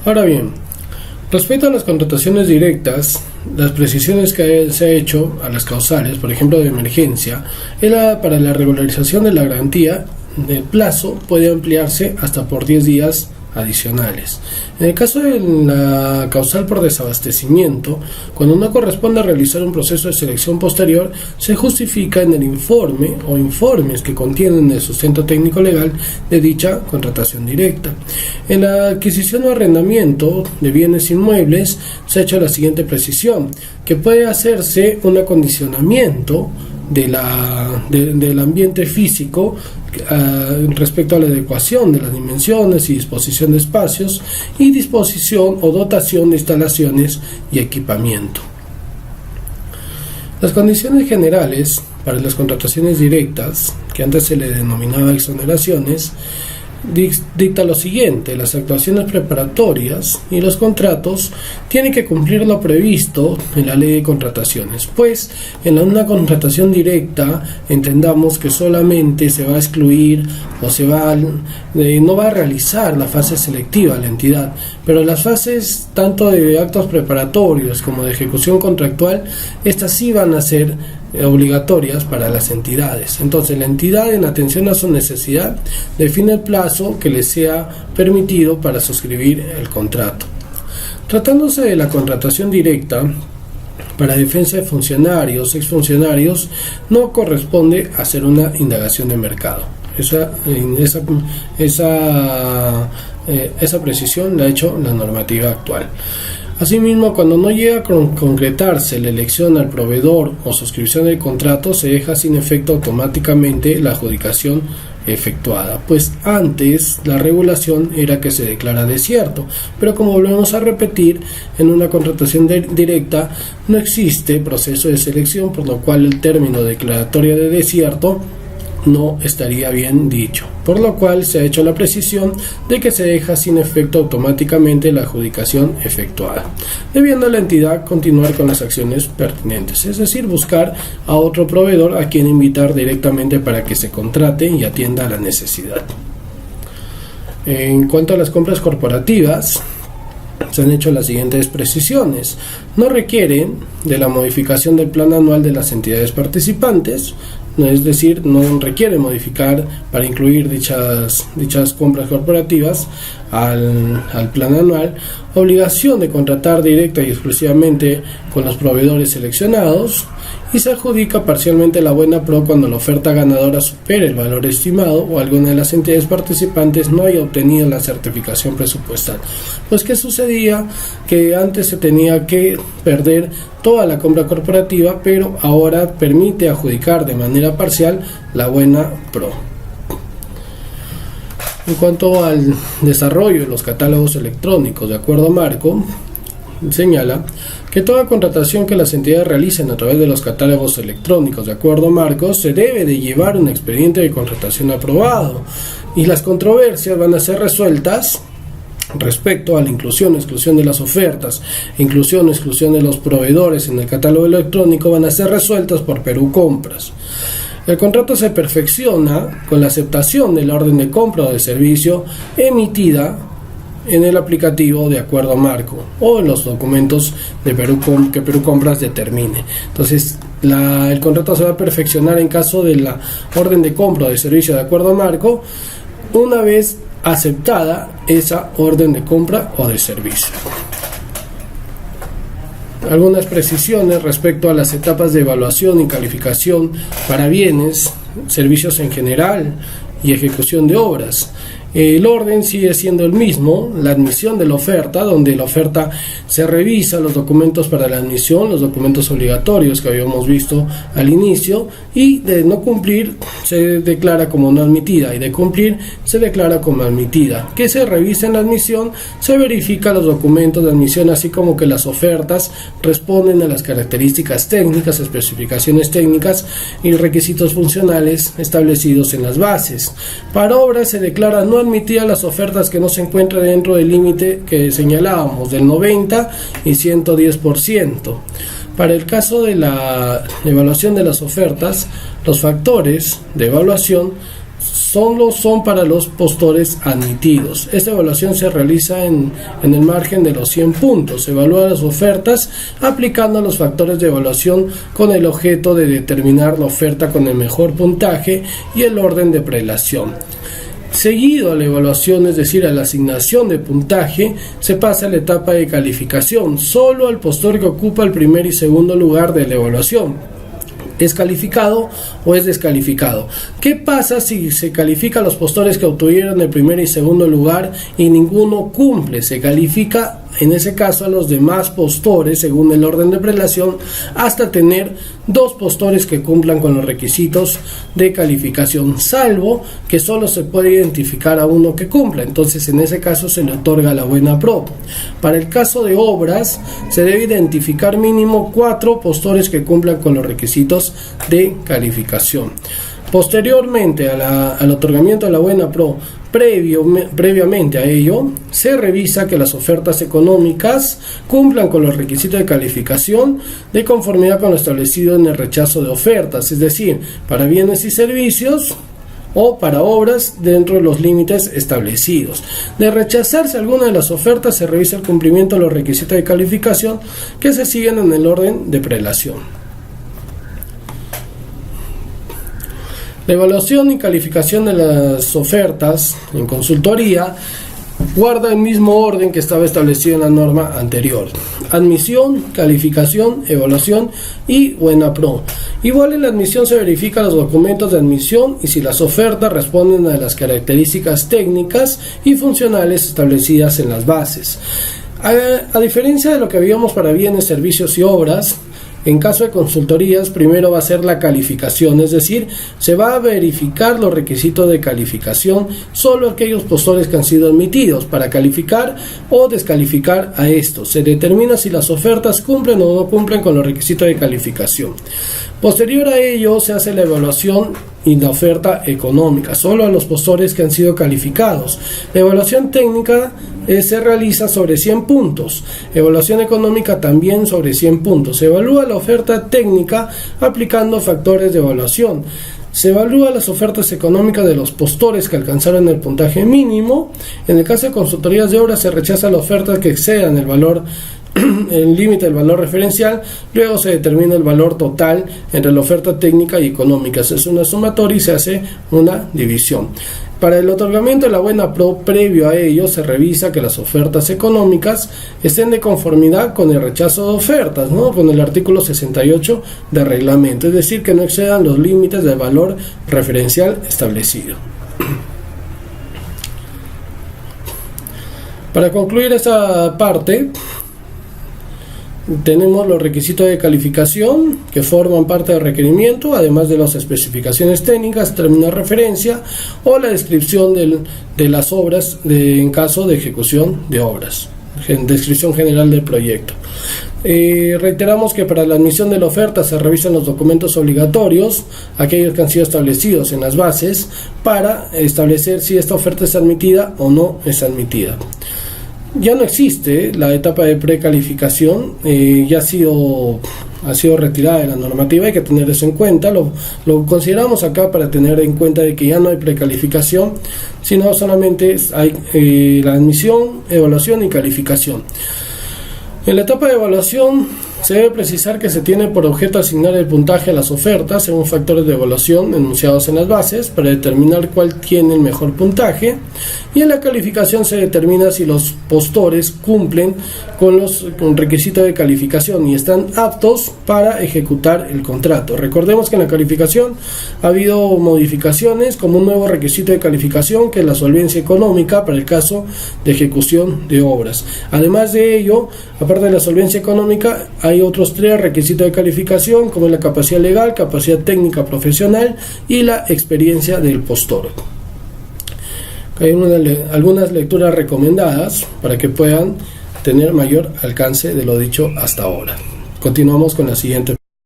Ahora bien, respecto a las contrataciones directas, las precisiones que se ha hecho a las causales, por ejemplo de emergencia, era para la regularización de la garantía del plazo puede ampliarse hasta por 10 días adicionales. En el caso de la causal por desabastecimiento, cuando no corresponde realizar un proceso de selección posterior, se justifica en el informe o informes que contienen el sustento técnico legal de dicha contratación directa. En la adquisición o arrendamiento de bienes inmuebles se ha hecho la siguiente precisión, que puede hacerse un acondicionamiento del ambiente físico respecto a la adecuación de las dimensiones y disposición de espacios y disposición o dotación de instalaciones y equipamiento. Las condiciones generales para las contrataciones directas, que antes se le denominaba exoneraciones, dicta lo siguiente: las actuaciones preparatorias y los contratos tienen que cumplir lo previsto en la ley de contrataciones, pues en una contratación directa entendamos que solamente se va a excluir o no va a realizar la fase selectiva la entidad, pero las fases tanto de actos preparatorios como de ejecución contractual, estas sí van a ser obligatorias para las entidades. Entonces la entidad, en atención a su necesidad, define el plazo que le sea permitido para suscribir el contrato. Tratándose de la contratación directa para defensa de funcionarios, exfuncionarios, no corresponde hacer una indagación de mercado. Esa precisión la ha hecho la normativa actual. Asimismo, cuando no llega a concretarse la elección al proveedor o suscripción del contrato, se deja sin efecto automáticamente la adjudicación efectuada, pues antes la regulación era que se declara desierto, pero como volvemos a repetir, en una contratación directa no existe proceso de selección, por lo cual el término declaratoria de desierto no estaría bien dicho, por lo cual se ha hecho la precisión de que se deja sin efecto automáticamente la adjudicación efectuada, debiendo la entidad continuar con las acciones pertinentes, es decir, buscar a otro proveedor a quien invitar directamente para que se contrate y atienda a la necesidad. En cuanto a las compras corporativas, se han hecho las siguientes precisiones: no requieren de la modificación del plan anual de las entidades participantes, es decir, no requiere modificar para incluir dichas compras corporativas al plan anual, obligación de contratar directa y exclusivamente con los proveedores seleccionados, y se adjudica parcialmente la buena pro cuando la oferta ganadora supere el valor estimado o alguna de las entidades participantes no haya obtenido la certificación presupuestal. Pues ¿qué sucedía? Que antes se tenía que perder toda la compra corporativa, pero ahora permite adjudicar de manera parcial la buena pro. En cuanto al desarrollo de los catálogos electrónicos de acuerdo marco, señala que toda contratación que las entidades realicen a través de los catálogos electrónicos de acuerdo marco se debe de llevar un expediente de contratación aprobado, y las controversias van a ser resueltas respecto a la inclusión o exclusión de las ofertas, inclusión o exclusión de los proveedores en el catálogo electrónico, van a ser resueltas por Perú Compras. El contrato se perfecciona con la aceptación de la orden de compra o de servicio emitida en el aplicativo de acuerdo marco o en los documentos de que Perú Compras determine. Entonces, el contrato se va a perfeccionar en caso de la orden de compra o de servicio de acuerdo marco una vez aceptada esa orden de compra o de servicio. Algunas precisiones respecto a las etapas de evaluación y calificación para bienes, servicios en general y ejecución de obras. El orden sigue siendo el mismo: la admisión de la oferta, donde la oferta se revisa los documentos para la admisión, los documentos obligatorios que habíamos visto al inicio, y de no cumplir se declara como no admitida, y de cumplir se declara como admitida. Que se revisa en la admisión, se verifica los documentos de admisión, así como que las ofertas responden a las características técnicas, especificaciones técnicas y requisitos funcionales establecidos en las bases. Para obras se declara no admitida las ofertas que no se encuentran dentro del límite que señalábamos del 90 y 110%. Para el caso de la evaluación de las ofertas, los factores de evaluación solo son para los postores admitidos. Esta evaluación se realiza en el margen de los 100 puntos. Se evalúan las ofertas aplicando los factores de evaluación con el objeto de determinar la oferta con el mejor puntaje y el orden de prelación. Seguido a la evaluación, es decir, a la asignación de puntaje, se pasa a la etapa de calificación. Solo al postor que ocupa el primer y segundo lugar de la evaluación ¿es calificado o es descalificado? ¿Qué pasa si se califica a los postores que obtuvieron el primer y segundo lugar y ninguno cumple? Se califica en ese caso a los demás postores según el orden de prelación hasta tener 2 postores que cumplan con los requisitos de calificación, salvo que solo se puede identificar a uno que cumpla. Entonces en ese caso se le otorga la buena pro. Para el caso de obras se debe identificar mínimo 4 postores que cumplan con los requisitos de calificación. Posteriormente al otorgamiento de la buena pro, previamente a ello, se revisa que las ofertas económicas cumplan con los requisitos de calificación de conformidad con lo establecido en el rechazo de ofertas, es decir, para bienes y servicios o para obras dentro de los límites establecidos. De rechazarse alguna de las ofertas, se revisa el cumplimiento de los requisitos de calificación que se siguen en el orden de prelación. La evaluación y calificación de las ofertas en consultoría guarda el mismo orden que estaba establecido en la norma anterior: admisión, calificación, evaluación y buena pro. Igual en la admisión se verifican los documentos de admisión y si las ofertas responden a las características técnicas y funcionales establecidas en las bases. A diferencia de lo que habíamos para bienes, servicios y obras, en caso de consultorías, primero va a ser la calificación, es decir, se va a verificar los requisitos de calificación solo aquellos postores que han sido admitidos. Para calificar o descalificar a estos, se determina si las ofertas cumplen o no cumplen con los requisitos de calificación. Posterior a ello, se hace la evaluación y la oferta económica, solo a los postores que han sido calificados. La evaluación técnica se realiza sobre 100 puntos, evaluación económica también sobre 100 puntos. Se evalúa la oferta técnica aplicando factores de evaluación. Se evalúan las ofertas económicas de los postores que alcanzaron el puntaje mínimo. En el caso de consultorías de obras, se rechaza la oferta que excedan el límite del valor referencial. Luego se determina el valor total entre la oferta técnica y económica. Se hace una sumatoria y se hace una división. Para el otorgamiento de la buena pro, previo a ello, se revisa que las ofertas económicas estén de conformidad con el rechazo de ofertas, con el artículo 68 del reglamento, es decir, que no excedan los límites del valor referencial establecido. Para concluir esta parte, tenemos los requisitos de calificación que forman parte del requerimiento, además de las especificaciones técnicas, términos de referencia o la descripción de las obras en caso de ejecución de obras, descripción general del proyecto. Reiteramos que para la admisión de la oferta se revisan los documentos obligatorios, aquellos que han sido establecidos en las bases, para establecer si esta oferta es admitida o no es admitida. Ya no existe la etapa de precalificación, ya ha sido retirada de la normativa. Hay que tener eso en cuenta. Lo consideramos acá para tener en cuenta de que ya no hay precalificación, sino solamente hay la admisión, evaluación y calificación. En la etapa de evaluación se debe precisar que se tiene por objeto asignar el puntaje a las ofertas según factores de evaluación enunciados en las bases para determinar cuál tiene el mejor puntaje, y en la calificación se determina si los postores cumplen con los requisitos de calificación y están aptos para ejecutar el contrato. Recordemos que en la calificación ha habido modificaciones como un nuevo requisito de calificación, que es la solvencia económica para el caso de ejecución de obras. Además de ello, aparte de la solvencia económica, hay otros 3 requisitos de calificación, como la capacidad legal, capacidad técnica profesional y la experiencia del postor. Hay algunas lecturas recomendadas para que puedan tener mayor alcance de lo dicho hasta ahora. Continuamos con la siguiente.